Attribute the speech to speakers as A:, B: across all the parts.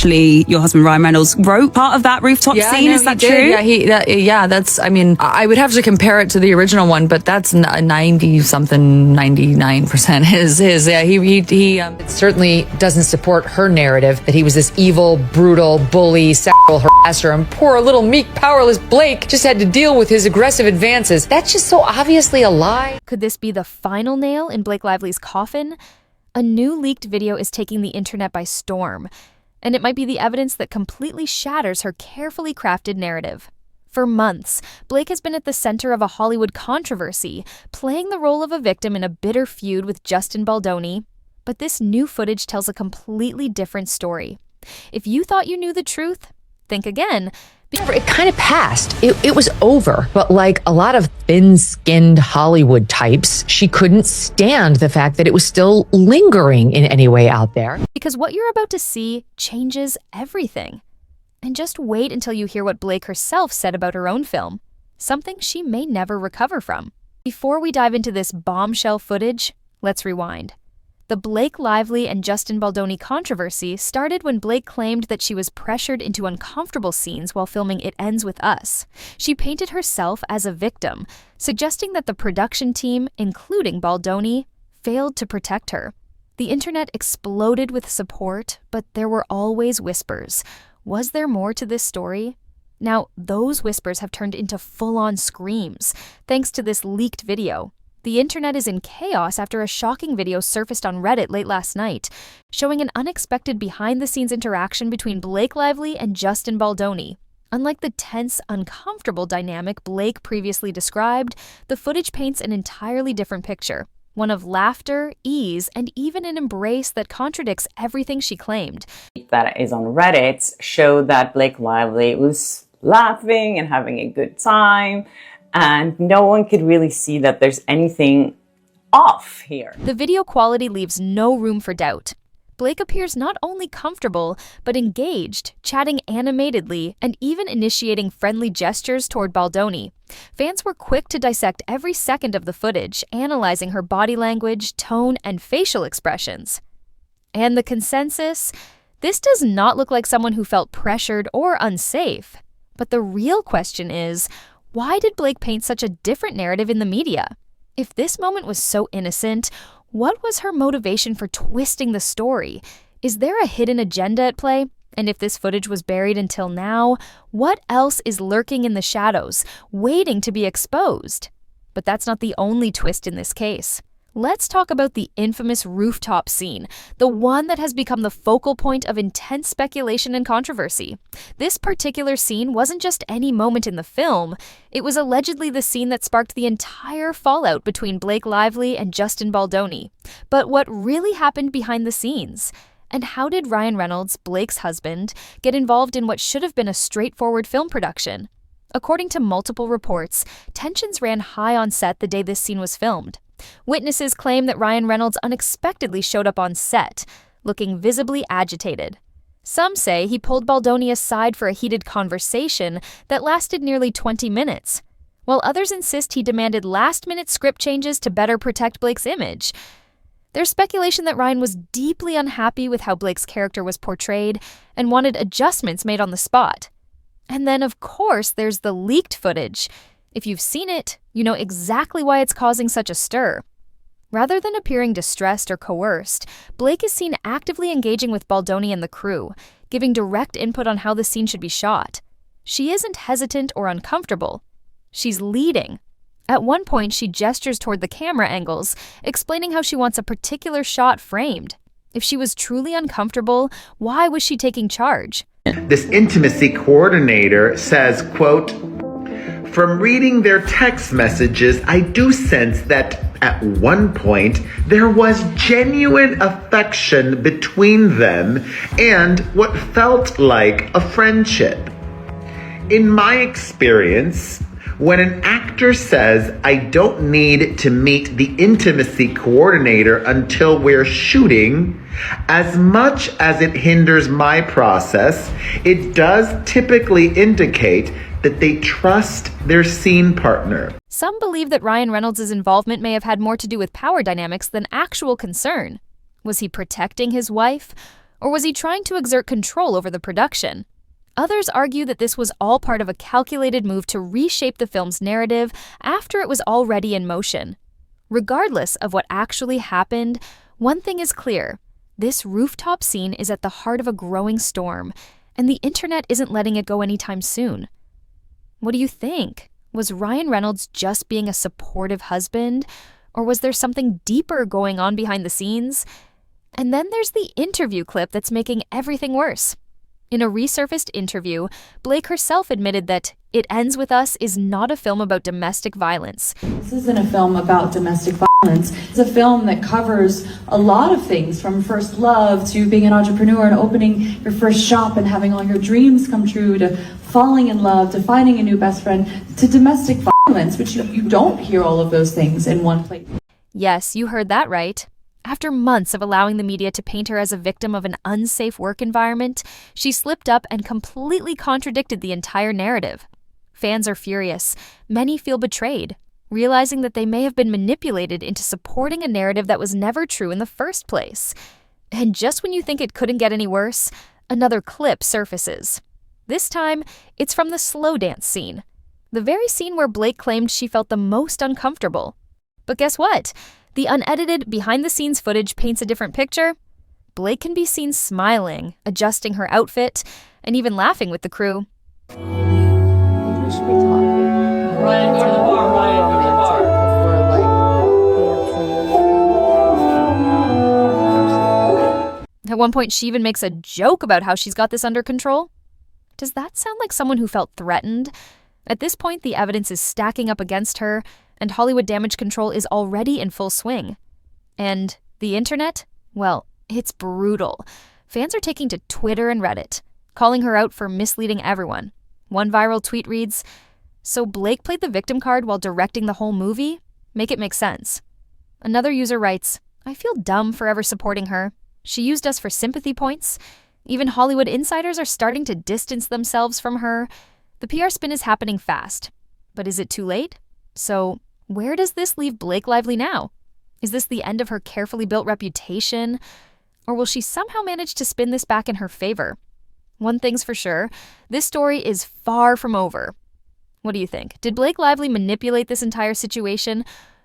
A: actually your husband Ryan Reynolds wrote part of that rooftop scene. Is that true?
B: Yeah, that's, I mean, I would have to compare it to the original one, but that's 90-something, 99% his. Yeah,
C: it certainly doesn't support her narrative that he was this evil, brutal, bully, sexual harasser, and poor little meek, powerless Blake just had to deal with his aggressive advances. That's just so obviously a lie.
D: Could this be the final nail in Blake Lively's coffin? A new leaked video is taking the internet by storm, and it might be the evidence that completely shatters her carefully crafted narrative. For months, Blake has been at the center of a Hollywood controversy, playing the role of a victim in a bitter feud with Justin Baldoni. But this new footage tells a completely different story. If you thought you knew the truth, think again.
C: It kind of passed. It was over. But like a lot of thin-skinned Hollywood types, she couldn't stand the fact that it was still lingering in any way out there.
D: Because what you're about to see changes everything. And just wait until you hear what Blake herself said about her own film, something she may never recover from. Before we dive into this bombshell footage, let's rewind. The Blake Lively and Justin Baldoni controversy started when Blake claimed that she was pressured into uncomfortable scenes while filming It Ends With Us. She painted herself as a victim, suggesting that the production team, including Baldoni, failed to protect her. The internet exploded with support, but there were always whispers. Was there more to this story? Now, those whispers have turned into full-on screams, thanks to this leaked video. The internet is in chaos after a shocking video surfaced on Reddit late last night, showing an unexpected behind-the-scenes interaction between Blake Lively and Justin Baldoni. Unlike the tense, uncomfortable dynamic Blake previously described, the footage paints an entirely different picture, one of laughter, ease, and even an embrace that contradicts everything she claimed.
E: That is on Reddit showed that Blake Lively was laughing and having a good time, and no one could really see that there's anything off here.
D: The video quality leaves no room for doubt. Blake appears not only comfortable, but engaged, chatting animatedly, and even initiating friendly gestures toward Baldoni. Fans were quick to dissect every second of the footage, analyzing her body language, tone, and facial expressions. And the consensus? This does not look like someone who felt pressured or unsafe. But the real question is, why did Blake paint such a different narrative in the media? If this moment was so innocent, what was her motivation for twisting the story? Is there a hidden agenda at play? And if this footage was buried until now, what else is lurking in the shadows, waiting to be exposed? But that's not the only twist in this case. Let's talk about the infamous rooftop scene, the one that has become the focal point of intense speculation and controversy. This particular scene wasn't just any moment in the film, it was allegedly the scene that sparked the entire fallout between Blake Lively and Justin Baldoni. But what really happened behind the scenes? And how did Ryan Reynolds, Blake's husband, get involved in what should have been a straightforward film production? According to multiple reports, tensions ran high on set the day this scene was filmed. Witnesses claim that Ryan Reynolds unexpectedly showed up on set, looking visibly agitated. Some say he pulled Baldoni aside for a heated conversation that lasted nearly 20 minutes, while others insist he demanded last-minute script changes to better protect Blake's image. There's speculation that Ryan was deeply unhappy with how Blake's character was portrayed and wanted adjustments made on the spot. And then, of course, there's the leaked footage. If you've seen it, you know exactly why it's causing such a stir. Rather than appearing distressed or coerced, Blake is seen actively engaging with Baldoni and the crew, giving direct input on how the scene should be shot. She isn't hesitant or uncomfortable. She's leading. At one point, she gestures toward the camera angles, explaining how she wants a particular shot framed. If she was truly uncomfortable, why was she taking charge?
F: This intimacy coordinator says, quote, "From reading their text messages, I do sense that at one point there was genuine affection between them and what felt like a friendship. In my experience, when an actor says, I don't need to meet the intimacy coordinator until we're shooting, as much as it hinders my process, it does typically indicate that they trust their scene partner."
D: Some believe that Ryan Reynolds' involvement may have had more to do with power dynamics than actual concern. Was he protecting his wife? Or was he trying to exert control over the production? Others argue that this was all part of a calculated move to reshape the film's narrative after it was already in motion. Regardless of what actually happened, one thing is clear. This rooftop scene is at the heart of a growing storm, and the internet isn't letting it go anytime soon. What do you think? Was Ryan Reynolds just being a supportive husband? Or was there something deeper going on behind the scenes? And then there's the interview clip that's making everything worse. In a resurfaced interview, Blake herself admitted that It Ends With Us is not a film about domestic violence.
G: This isn't a film about domestic violence. It's a film that covers a lot of things, from first love to being an entrepreneur and opening your first shop and having all your dreams come true, to falling in love, to finding a new best friend, to domestic violence, which you don't hear all of those things in one place.
D: Yes, you heard that right. After months of allowing the media to paint her as a victim of an unsafe work environment, she slipped up and completely contradicted the entire narrative. Fans are furious. Many feel betrayed, realizing that they may have been manipulated into supporting a narrative that was never true in the first place. And just when you think it couldn't get any worse, another clip surfaces. This time, it's from the slow dance scene, the very scene where Blake claimed she felt the most uncomfortable. But guess what? The unedited, behind-the-scenes footage paints a different picture. Blake can be seen smiling, adjusting her outfit, and even laughing with the crew.
G: Ryan, go to the bar. Ryan, go to the bar.
D: At one point, she even makes a joke about how she's got this under control. Does that sound like someone who felt threatened? At this point, the evidence is stacking up against her, and Hollywood damage control is already in full swing. And the internet? Well, it's brutal. Fans are taking to Twitter and Reddit, calling her out for misleading everyone. One viral tweet reads, "So Blake played the victim card while directing the whole movie? Make it make sense." Another user writes, "I feel dumb for ever supporting her. She used us for sympathy points. Even Hollywood insiders are starting to distance themselves from her. The PR spin is happening fast. But is it too late? So where does this leave Blake Lively now? Is this the end of her carefully built reputation? Or will she somehow manage to spin this back in her favor? One thing's for sure, this story is far from over. What do you think? Did Blake Lively manipulate this entire situation?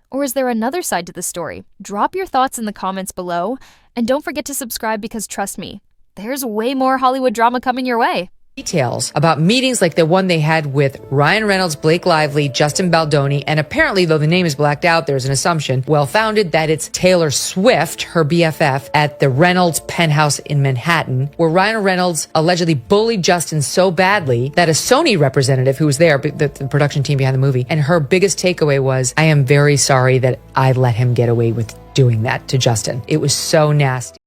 D: Or is there another side to the story? Drop your thoughts in the comments below. And don't forget to subscribe because trust me, there's way more Hollywood drama coming your way.
C: Details about meetings like the one they had with Ryan Reynolds, Blake Lively, Justin Baldoni, and apparently, though the name is blacked out, there's an assumption, well-founded, that it's Taylor Swift, her BFF, at the Reynolds penthouse in Manhattan, where Ryan Reynolds allegedly bullied Justin so badly that a Sony representative who was there, the production team behind the movie, and her biggest takeaway was, "I am very sorry that I let him get away with doing that to Justin. It was so nasty."